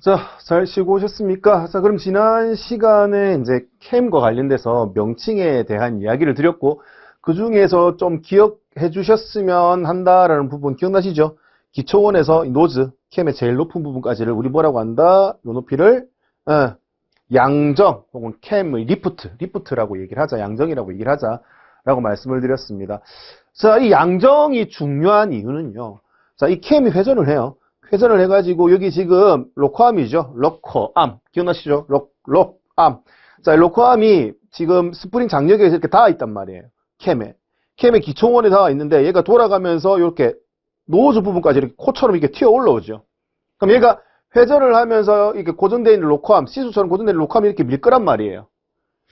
자, 잘 쉬고 오셨습니까? 자, 그럼 지난 시간에 이제 캠과 관련돼서 명칭에 대한 이야기를 드렸고, 그 중에서 좀 기억해 주셨으면 한다라는 부분 기억나시죠? 기초원에서 이 노즈, 캠의 제일 높은 부분까지를 우리 뭐라고 한다? 요 높이를, 양정, 혹은 캠의 리프트라고 얘기를 하자, 양정이라고 얘기를 하자, 라고 말씀을 드렸습니다. 자, 이 양정이 중요한 이유는요. 자, 이 캠이 회전을 해요. 회전을 해가지고 여기 지금 로커암이죠. 로커암 기억나시죠? 록암. 자, 로커암이 지금 스프링 장력에서 이렇게 닿아 있단 말이에요. 캠의 기초원에 닿아 있는데 얘가 돌아가면서 이렇게 노즈 부분까지 이렇게 코처럼 이렇게 튀어 올라오죠. 그럼 얘가 회전을 하면서 이렇게 고정되어 있는 로커암, 시수처럼 고정되어 있는 로커암이 이렇게 밀 거란 말이에요.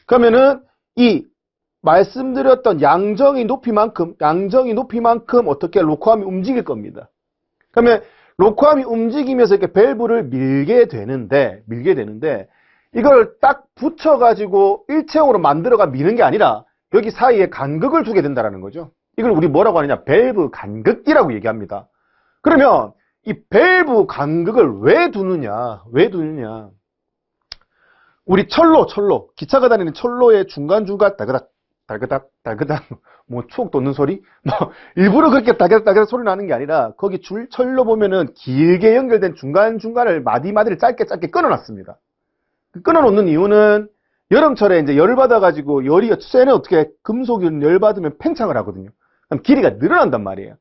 그러면은 이 말씀드렸던 양정의 높이만큼 어떻게 로커암이 움직일 겁니다. 그러면 로커암이 움직이면서 이렇게 밸브를 밀게 되는데 이걸 딱 붙여가지고 일체형으로 만들어가 미는 게 아니라 여기 사이에 간극을 두게 된다는 거죠. 이걸 우리 뭐라고 하느냐? 밸브 간극이라고 얘기합니다. 그러면 이 밸브 간극을 왜 두느냐? 우리 철로 기차가 다니는 철로의 중간중간 달그닥 뭐 추억 돋는 소리? 뭐 일부러 그렇게 달그닥 소리 나는 게 아니라 거기 철로 보면은 길게 연결된 중간중간을 마디마디를 짧게 끊어놨습니다. 끊어놓는 이유는 여름철에 이제 열을 받아가지고 쇠는 어떻게 금속이 열 받으면 팽창을 하거든요. 그럼 길이가 늘어난단 말이에요.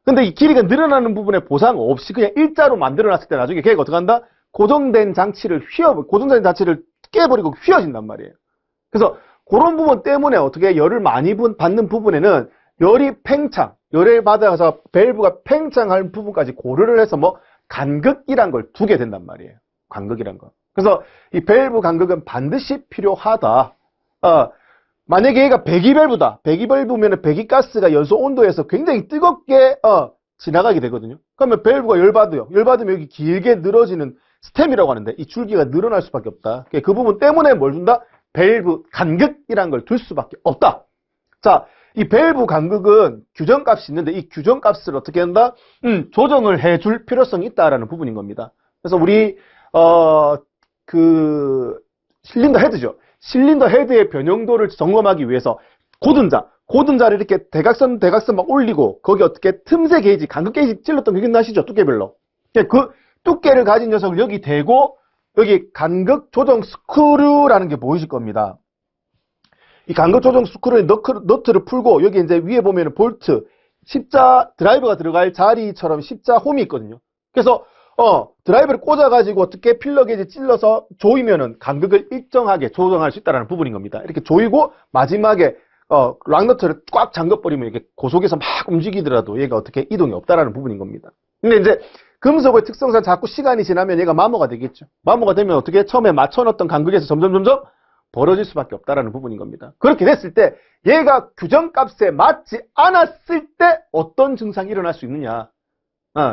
근데 이 길이가 늘어나는 부분에 보상 없이 그냥 일자로 만들어놨을 때 나중에 걔가 어떻게 한다? 고정된 장치를 깨버리고 휘어진단 말이에요. 그래서 그런 부분 때문에 어떻게 열을 많이 받는 부분에는 열을 받아서 밸브가 팽창할 부분까지 고려를 해서 간극이란 걸 두게 된단 말이에요. 간극이란 거. 그래서 이 밸브 간극은 반드시 필요하다. 만약에 얘가 배기밸브다. 배기밸브면 배기가스가 연소 온도에서 굉장히 뜨겁게 지나가게 되거든요. 그러면 밸브가 열받으면 여기 길게 늘어지는 스템이라고 하는데 이 줄기가 늘어날 수밖에 없다. 그 부분 때문에 뭘 준다? 밸브 간극이라는 걸 둘 수밖에 없다. 자, 이 밸브 간극은 규정값이 있는데 이 규정값을 어떻게 한다? 조정을 해줄 필요성이 있다라는 부분인 겁니다. 그래서 우리 실린더 헤드죠. 실린더 헤드의 변형도를 점검하기 위해서 고든자를 이렇게 대각선 막 올리고 거기 어떻게 틈새 게이지, 간극 게이지 찔렀던 거 기억나시죠? 두께별로. 그 두께를 가진 녀석을 여기 대고 여기 간극 조정 스크류라는 게 보이실 겁니다. 이 간극 조정 스크류의 너트를 풀고 여기 이제 위에 보면은 볼트, 십자 드라이버가 들어갈 자리처럼 십자 홈이 있거든요. 그래서 드라이버를 꽂아가지고 어떻게 필러 게이지 찔러서 조이면은 간극을 일정하게 조정할 수 있다는 부분인 겁니다. 이렇게 조이고 마지막에 락너트를 꽉 잠궈버리면 이렇게 고속에서 막 움직이더라도 얘가 어떻게 이동이 없다라는 부분인 겁니다. 근데 이제 금속의 특성상 자꾸 시간이 지나면 얘가 마모가 되겠죠. 마모가 되면 어떻게 처음에 맞춰놨던 간극에서 점점 벌어질 수밖에 없다라는 부분인 겁니다. 그렇게 됐을 때 얘가 규정값에 맞지 않았을 때 어떤 증상이 일어날 수 있느냐.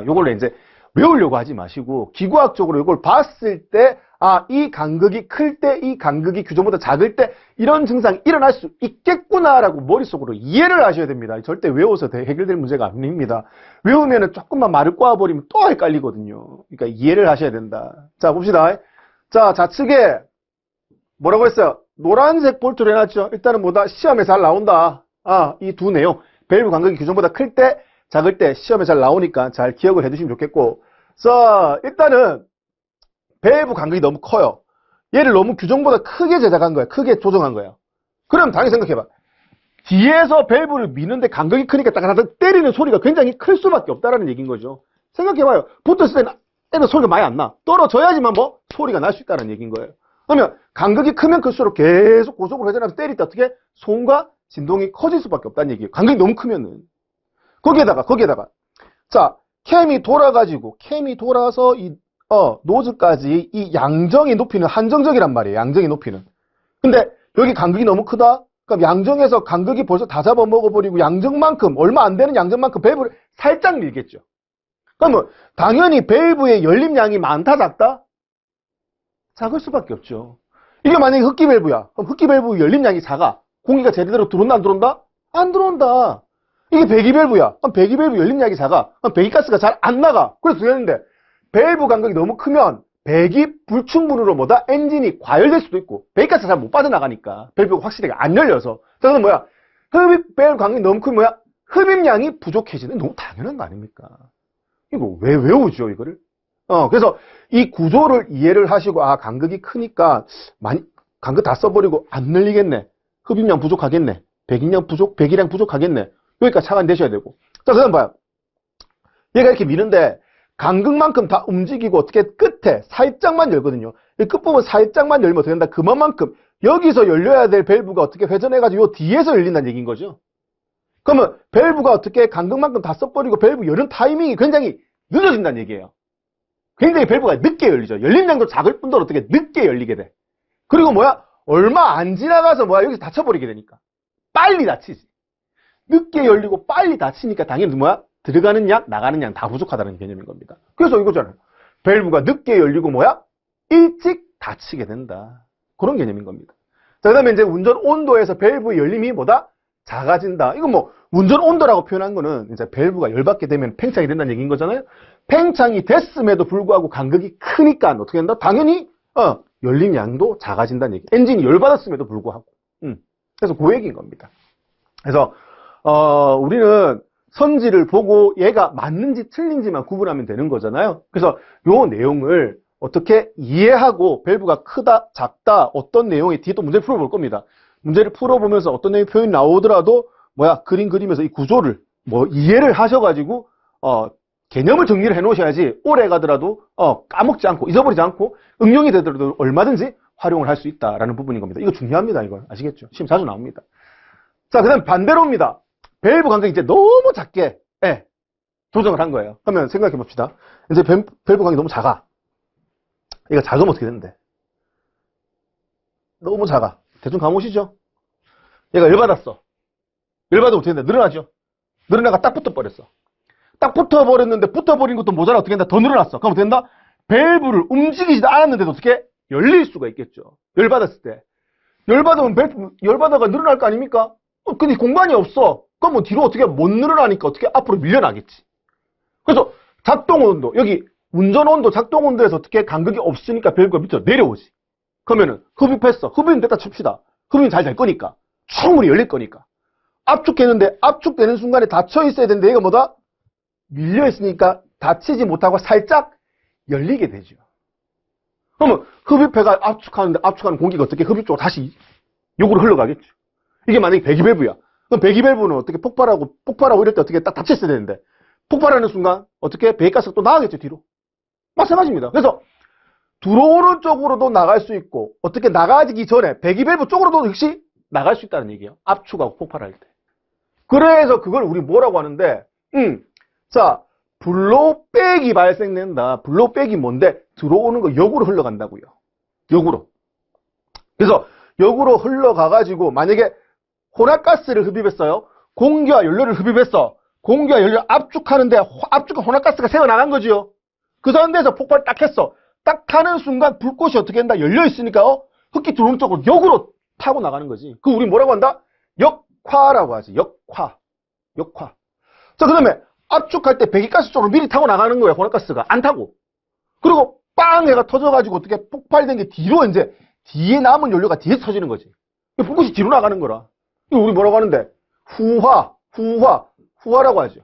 요걸로 이제 외우려고 하지 마시고 기구학적으로 이걸 봤을 때 이 간극이 클 때, 이 간극이 규정보다 작을 때 이런 증상이 일어날 수 있겠구나라고 머릿속으로 이해를 하셔야 됩니다. 절대 외워서 해결될 문제가 아닙니다. 외우면 조금만 말을 꼬아버리면 또 헷갈리거든요. 그러니까 이해를 하셔야 된다. 자, 봅시다. 자, 좌측에 뭐라고 했어요? 노란색 볼트를 해놨죠. 일단은 시험에 잘 나온다. 이 두 내용. 밸브 간극이 규정보다 클 때, 작을 때 시험에 잘 나오니까 잘 기억을 해두시면 좋겠고. 자, 일단은 밸브 간극이 너무 커요. 얘를 너무 규정보다 크게 제작한 거야. 크게 조정한 거야. 그럼 당연히 생각해봐. 뒤에서 밸브를 미는데 간극이 크니까 따가닥 때리는 소리가 굉장히 클 수밖에 없다라는 얘기인 거죠. 생각해봐요. 붙었을 때는 소리가 많이 안 나. 떨어져야지만 소리가 날 수 있다는 얘기인 거예요. 그러면 간극이 크면 클수록 계속 고속으로 회전하면서 때릴 때 어떻게 소음과 진동이 커질 수밖에 없다는 얘기예요. 간극이 너무 크면은. 거기에다가 자, 캠이 돌아서 노즈까지 이 양정의 높이는 한정적이란 말이에요. 양정의 높이는. 근데 여기 간극이 너무 크다? 그럼 양정에서 간극이 벌써 다 잡아먹어버리고 양정만큼, 얼마 안 되는 양정만큼 밸브를 살짝 밀겠죠. 그러면 당연히 밸브의 열림량이 많다, 작다? 작을 수밖에 없죠. 이게 만약에 흡기 밸브야. 그럼 흡기 밸브 열림량이 작아. 공기가 제대로 들어온다, 안 들어온다? 안 들어온다. 이게 배기 밸브야. 그럼 배기 밸브 열림량이 작아. 그럼 배기가스가 잘 안 나가. 그래서 되는데 밸브 간극이 너무 크면 배기 불충분으로 뭐다? 엔진이 과열될 수도 있고, 배기가스 잘 못 빠져나가니까, 밸브가 확실히 안 열려서. 자, 그럼 뭐야? 흡입 강이 너무 크면 뭐야? 흡입량이 부족해지는 너무 당연한 거 아닙니까? 이거 왜 외우죠, 이거를? 그래서 이 구조를 이해를 하시고, 아, 간극이 크니까, 간극 다 써버리고 안 늘리겠네. 흡입량 부족하겠네. 배기량 부족하겠네. 여기까지 착안되셔야 되고. 자, 그 다음 봐요. 얘가 이렇게 미는데, 간극만큼 다 움직이고 어떻게 끝에 살짝만 열거든요. 이 끝부분 살짝만 열면 어떻게 된다? 그만큼 여기서 열려야 될 밸브가 어떻게 회전해가지고 요 뒤에서 열린다는 얘기인 거죠. 그러면 밸브가 어떻게 간극만큼 다 써버리고 밸브 여는 타이밍이 굉장히 늦어진다는 얘기예요. 굉장히 밸브가 늦게 열리죠. 열림량도 작을 뿐더러 어떻게 늦게 열리게 돼. 그리고 뭐야? 얼마 안 지나가서 뭐야? 여기서 닫혀버리게 되니까. 빨리 닫히지. 늦게 열리고 빨리 닫히니까 당연히 뭐야? 들어가는 양, 나가는 양 다 부족하다는 개념인 겁니다. 그래서 이거잖아요. 밸브가 늦게 열리고 뭐야? 일찍 닫히게 된다. 그런 개념인 겁니다. 자, 그 다음에 이제 운전 온도에서 밸브의 열림이 뭐다? 작아진다. 이거 뭐, 운전 온도라고 표현한 거는 이제 밸브가 열받게 되면 팽창이 된다는 얘기인 거잖아요. 팽창이 됐음에도 불구하고 간극이 크니까 어떻게 된다? 당연히, 열림 양도 작아진다는 얘기. 엔진이 열받았음에도 불구하고. 그래서 그 얘기인 겁니다. 그래서, 우리는 선지를 보고 얘가 맞는지 틀린지만 구분하면 되는 거잖아요. 그래서 요 내용을 어떻게 이해하고 밸브가 크다, 작다, 어떤 내용이 뒤에 또 문제를 풀어볼 겁니다. 문제를 풀어보면서 어떤 내용의 표현이 나오더라도 그림 그리면서 이 구조를 이해를 하셔가지고 개념을 정리를 해놓으셔야지 오래 가더라도 까먹지 않고 잊어버리지 않고 응용이 되더라도 얼마든지 활용을 할 수 있다라는 부분인 겁니다. 이거 중요합니다. 이거 아시겠죠? 시험 자주 나옵니다. 자, 그 다음 반대로입니다. 밸브 간격이 이제 너무 작게 조정을 한 거예요. 그러면 생각해 봅시다. 이제 밸브 간격이 너무 작아. 이거 작으면 어떻게 되는데? 너무 작아. 대충 감오시죠? 얘가 열받았어. 열받으면 어떻게 된다? 늘어나죠? 늘어나가 딱 붙어버렸어. 딱 붙어버렸는데 붙어버린 것도 모자라 어떻게 된다? 더 늘어났어. 그럼 어떻게 된다? 밸브를 움직이지도 않았는데도 어떻게? 열릴 수가 있겠죠. 열받았을 때. 열받으면 열받아가 늘어날 거 아닙니까? 근데 공간이 없어. 그럼 뒤로 어떻게 못 늘어나니까 어떻게 앞으로 밀려나겠지. 그래서 작동 온도, 여기 운전 온도, 작동 온도에서 어떻게 간극이 없으니까 밸브가 밑으로 내려오지. 그러면은 흡입했어. 흡입은 됐다 칩시다. 흡입은 잘 될 거니까. 충분히 열릴 거니까. 압축했는데 압축되는 순간에 닫혀 있어야 되는데 얘가 뭐다? 밀려 있으니까 닫히지 못하고 살짝 열리게 되죠. 그러면 흡입해가 압축하는데 압축하는 공기가 어떻게 흡입 쪽으로 다시 요구로 흘러가겠죠. 이게 만약에 배기밸브야. 그럼 배기밸브는 어떻게 폭발하고 이럴 때 어떻게 딱 닫혀 있어야 되는데 폭발하는 순간 어떻게 배기가스가 또 나가겠죠, 뒤로. 마찬가지입니다. 그래서 들어오는 쪽으로도 나갈 수 있고 어떻게 나가기 전에 배기밸브 쪽으로도 역시 나갈 수 있다는 얘기예요. 압축하고 폭발할 때. 그래서 그걸 우리 뭐라고 하는데 자, 블로우백이 발생된다. 블로우백이 뭔데? 들어오는 거 역으로 흘러간다고요. 역으로. 그래서 역으로 흘러가가지고 만약에 혼합가스를 흡입했어요. 공기와 연료를 흡입했어. 공기와 연료 압축하는데 압축한 혼합가스가 새어나간 거지요. 그 상태에서 폭발 딱 했어. 딱 하는 순간 불꽃이 어떻게 된다? 열려있으니까 흡기 들어오는 쪽으로 역으로 타고 나가는 거지. 그 우리 뭐라고 한다? 역화라고 하지. 역화. 자, 그 다음에 압축할 때 배기가스 쪽으로 미리 타고 나가는 거예요. 혼합가스가. 안 타고. 그리고 빵 해가 터져가지고 어떻게 폭발된 게 뒤로 이제 뒤에 남은 연료가 뒤에서 터지는 거지. 불꽃이 뒤로 나가는 거라. 이거 우리 뭐라고 하는데? 후화라고 하죠.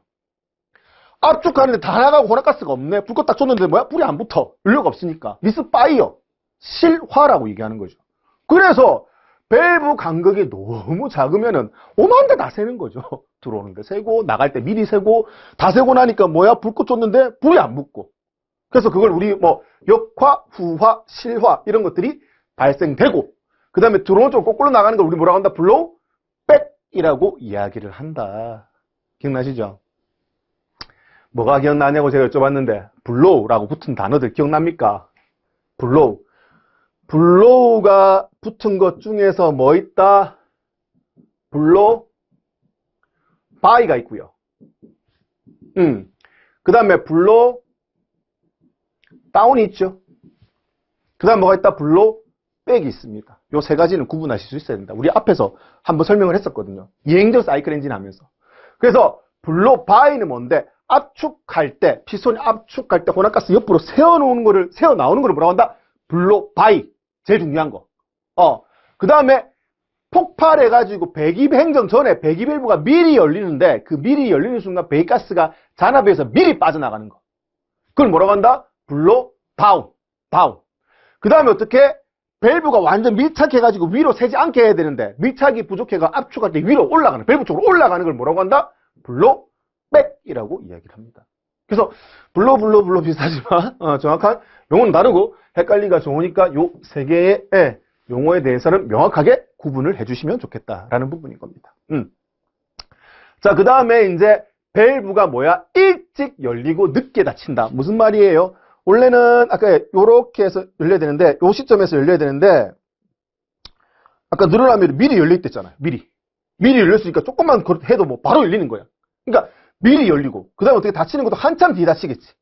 압축하는데 다 나가고 혼합가스가 없네. 불꽃 딱 줬는데 뭐야? 불이 안 붙어. 연료가 없으니까. 미스파이어. 실화라고 얘기하는 거죠. 그래서 밸브 간격이 너무 작으면은 오만데 다 새는 거죠. 들어오는데 새고 나갈 때 미리 새고 다 새고 나니까 뭐야? 불꽃 줬는데 불이 안 붙고. 그래서 그걸 우리 역화, 후화, 실화 이런 것들이 발생되고 그 다음에 들어오는 쪽 거꾸로 나가는 걸 우리 뭐라고 한다? 블로우 백이라고 이야기를 한다. 기억나시죠? 뭐가 기억나냐고 제가 여쭤봤는데 블로우라고 붙은 단어들 기억납니까? 블로우가 붙은 것 중에서 뭐 있다? 블로우 바이가 있고요. 그 다음에 블로우 다운이 있죠. 그 다음 뭐가 있다? 블로우 백이 있습니다. 요 세 가지는 구분하실 수 있어야 된다. 우리 앞에서 한번 설명을 했었거든요. 이행적 사이클 엔진 하면서. 그래서 블로우 바이는 뭔데? 압축할 때, 피스톤이 압축할 때 혼합가스 옆으로 새어 나오는 거를 뭐라고 한다? 블로 바이. 제일 중요한 거. 그 다음에 폭발해가지고 배기 행정 전에 배기 밸브가 미리 열리는데 그 미리 열리는 순간 배기가스가 잔압에서 미리 빠져나가는 거. 그걸 뭐라고 한다? 블로 다운. 그 다음에 어떻게? 밸브가 완전 밀착해가지고 위로 새지 않게 해야 되는데 밀착이 부족해가 압축할 때 위로 올라가는, 밸브 쪽으로 올라가는 걸 뭐라고 한다? 블로 백이라고 이야기를 합니다. 그래서 블로 비슷하지만 정확한 용어는 다르고 헷갈리기가 좋으니까 요 세 개의 용어에 대해서는 명확하게 구분을 해주시면 좋겠다라는 부분인 겁니다. 자, 그 다음에 이제 밸브가 뭐야? 일찍 열리고 늦게 닫힌다. 무슨 말이에요? 원래는 아까 요렇게 해서 열려야 되는데 요 시점에서 열려야 되는데 아까 늘어나면 미리 열려있댔잖아요. 미리 열렸으니까 조금만 해도 뭐 바로 열리는 거야. 그러니까 미리 열리고 그 다음에 어떻게 닫히는 것도 한참 뒤에 닫히겠지.